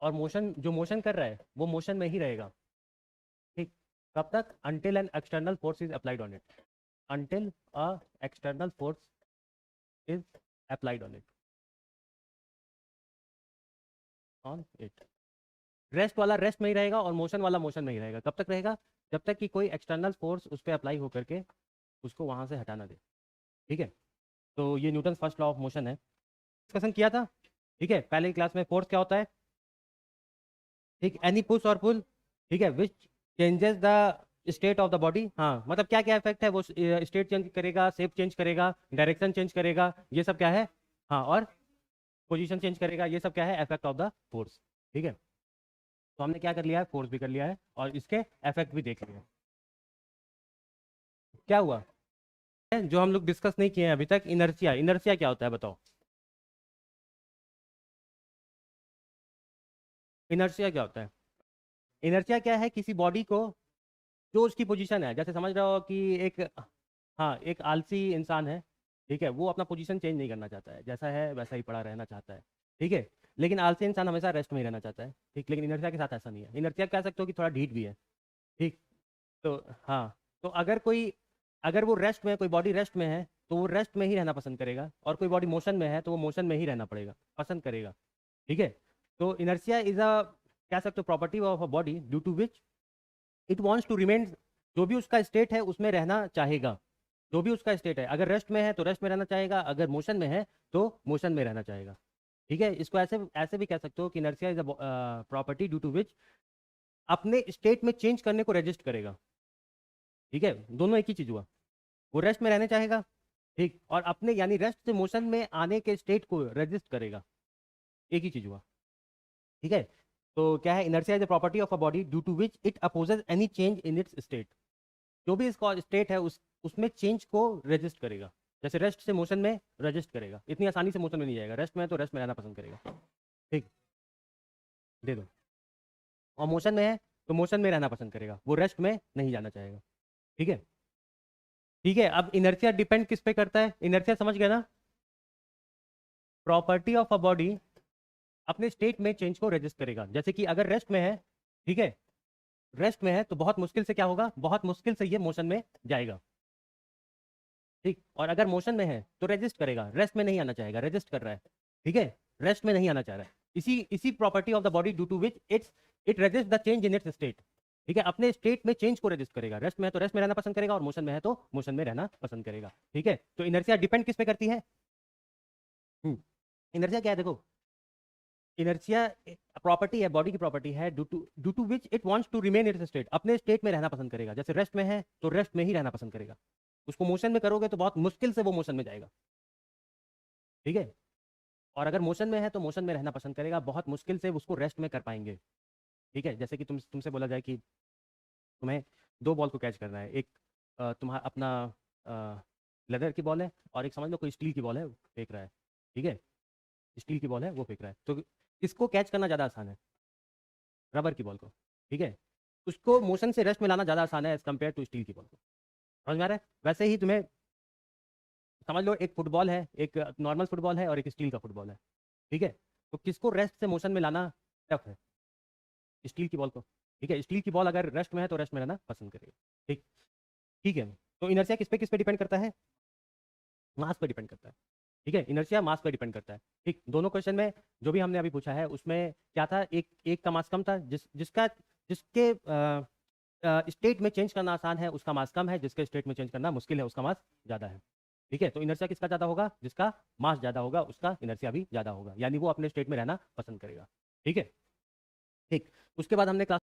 और मोशन, जो मोशन कर रहा है वो मोशन में ही रहेगा। ठीक, कब तक? until an external force is applied on it, until a external force is applied on it। Rest वाला रेस्ट में ही रहेगा और मोशन वाला मोशन में ही रहेगा। कब तक रहेगा? जब तक कि कोई एक्सटर्नल फोर्स उस पर अप्लाई होकर के उसको वहां से हटाना दे। ठीक है, तो ये Newton first law of motion है, डिस्कशन किया था। ठीक है, पहले क्लास में फोर्स क्या होता है, ठीक, एनी पुश और पुल, ठीक है, विच changes the state of the body. हाँ, मतलब क्या क्या इफेक्ट है, वो स्टेट चेंज करेगा, शेप चेंज करेगा, डायरेक्शन चेंज करेगा, ये सब क्या है। हाँ, और पोजीशन चेंज करेगा, ये सब क्या है, इफेक्ट ऑफ द फोर्स। ठीक है, तो हमने क्या कर लिया है, फोर्स भी कर लिया है और इसके इफेक्ट भी देख लिए। क्या हुआ जो हम लोग डिस्कस नहीं किए हैं अभी तक, इनर्शिया। इनर्शिया क्या होता है बताओ? इनर्शिया क्या होता है? इनर्शिया क्या है, किसी बॉडी को जो उसकी पोजीशन है, जैसे समझ रहे हो कि एक, हाँ, एक आलसी इंसान है, ठीक है, वो अपना पोजीशन चेंज नहीं करना चाहता है, जैसा है वैसा ही पड़ा रहना चाहता है। ठीक है, लेकिन आलसी इंसान हमेशा रेस्ट में ही रहना चाहता है। ठीक, लेकिन इनर्शिया के साथ ऐसा नहीं है। इनर्शिया कह सकते हो कि थोड़ा ढीठ भी है। ठीक, तो हाँ, तो अगर कोई, अगर वो रेस्ट में, कोई बॉडी रेस्ट में है तो वो रेस्ट में ही रहना पसंद करेगा, और कोई बॉडी मोशन में है तो वो मोशन में ही रहना पड़ेगा, पसंद करेगा। ठीक है, तो इनर्शिया इज अ, कह सकते हो, property of a body due to which it wants to remain, जो भी उसका स्टेट है उसमें रहना चाहेगा। जो भी उसका स्टेट है, अगर रेस्ट में है तो रेस्ट में रहना चाहेगा, अगर मोशन में है तो मोशन में रहना चाहेगा। ठीक है, इसको ऐसे ऐसे भी कह सकते हो कि inertia is a property due to which अपने स्टेट में चेंज करने को रेजिस्ट करेगा। ठीक है, दोनों एक ही चीज हुआ, वो रेस्ट में रहने चाहेगा, ठीक, और अपने यानी रेस्ट से मोशन में आने के स्टेट को रेजिस्ट करेगा, एक ही चीज हुआ। ठीक है, तो क्या है, inertia is a property of a body due to which it opposes any change in its state. जो भी इसका स्टेट है उसमें चेंज को रेजिस्ट करेगा। जैसे रेस्ट से मोशन में रेजिस्ट करेगा, इतनी आसानी से मोशन में नहीं जाएगा, रेस्ट में है तो रेस्ट में रहना पसंद करेगा। ठीक, दे दो। और मोशन में है तो मोशन में रहना पसंद करेगा, वो रेस्ट में नहीं जाना चाहेगा। ठीक है, ठीक है, अब इनर्शिया डिपेंड किस पे करता है? इनर्शिया समझ गया ना, प्रॉपर्टी ऑफ अ बॉडी अपने स्टेट में चेंज को रेजिस्ट करेगा। जैसे कि अगर रेस्ट में है, ठीक है, रेस्ट में है तो बहुत मुश्किल से क्या होगा, बहुत मुश्किल से ये मोशन में जाएगा। ठीक, और अगर मोशन में है तो रेजिस्ट करेगा, रेस्ट में नहीं आना चाहेगा, रेजिस्ट कर रहा है। ठीक है, रेस्ट में नहीं आना चाह रहा है। इसी इसी property of the body due to which it resist the change in its state. ठीक है, अपने स्टेट में चेंज को रेजिस्ट करेगा, रेस्ट में है तो रेस्ट में रहना पसंद करेगा, और मोशन में है तो मोशन में रहना पसंद करेगा। ठीक है, तो इनर्शिया डिपेंड किस पे करती है? इनर्शिया क्या है देखो, इनर्शिया प्रॉपर्टी है, बॉडी की प्रॉपर्टी है, due to which it wants to remain its state, अपने स्टेट में रहना पसंद करेगा। जैसे रेस्ट में है तो रेस्ट में ही रहना पसंद करेगा, उसको मोशन में करोगे तो बहुत मुश्किल से वो मोशन में जाएगा। ठीक है, और अगर मोशन में है तो मोशन में रहना पसंद करेगा, बहुत मुश्किल से उसको रेस्ट में कर पाएंगे। ठीक है, जैसे कि तुमसे बोला जाए कि तुम्हें दो बॉल को कैच करना है, एक तुम्हारा अपना लेदर की बॉल है, और एक समझ लो कोई स्टील की बॉल है, फेंक रहा है। ठीक है, स्टील की बॉल है वो फेंक रहा है, तो किसको कैच करना ज़्यादा आसान है? रबर की बॉल को। ठीक है, उसको मोशन से रेस्ट में लाना ज़्यादा आसान है एज कम्पेयर टू स्टील की बॉल को। समझ में आ रहा है? वैसे ही तुम्हें समझ लो, एक फुटबॉल है, एक नॉर्मल फुटबॉल है और एक स्टील का फुटबॉल है। ठीक है, तो किसको रेस्ट से मोशन में लाना टफ है? स्टील की बॉल को। ठीक है, स्टील की बॉल अगर रेस्ट में है तो रेस्ट में रहना पसंद करेगा। ठीक, ठीक है, तो इनर्शिया किस पे डिपेंड करता है? मास पे डिपेंड करता है। ठीक है, इनर्शिया मास पे डिपेंड करता है। ठीक, दोनों क्वेश्चन में जो भी हमने अभी पूछा है उसमें क्या था, एक एक का मास कम था, जिसके स्टेट में चेंज करना आसान है उसका मास कम है, जिसके स्टेट में चेंज करना मुश्किल है उसका मास ज़्यादा है। ठीक है, तो इनर्शिया किसका ज़्यादा होगा? जिसका मास ज़्यादा होगा उसका इनर्शिया भी ज़्यादा होगा, यानी वो अपने स्टेट में रहना पसंद करेगा। ठीक है, ठीक, उसके बाद हमने क्लास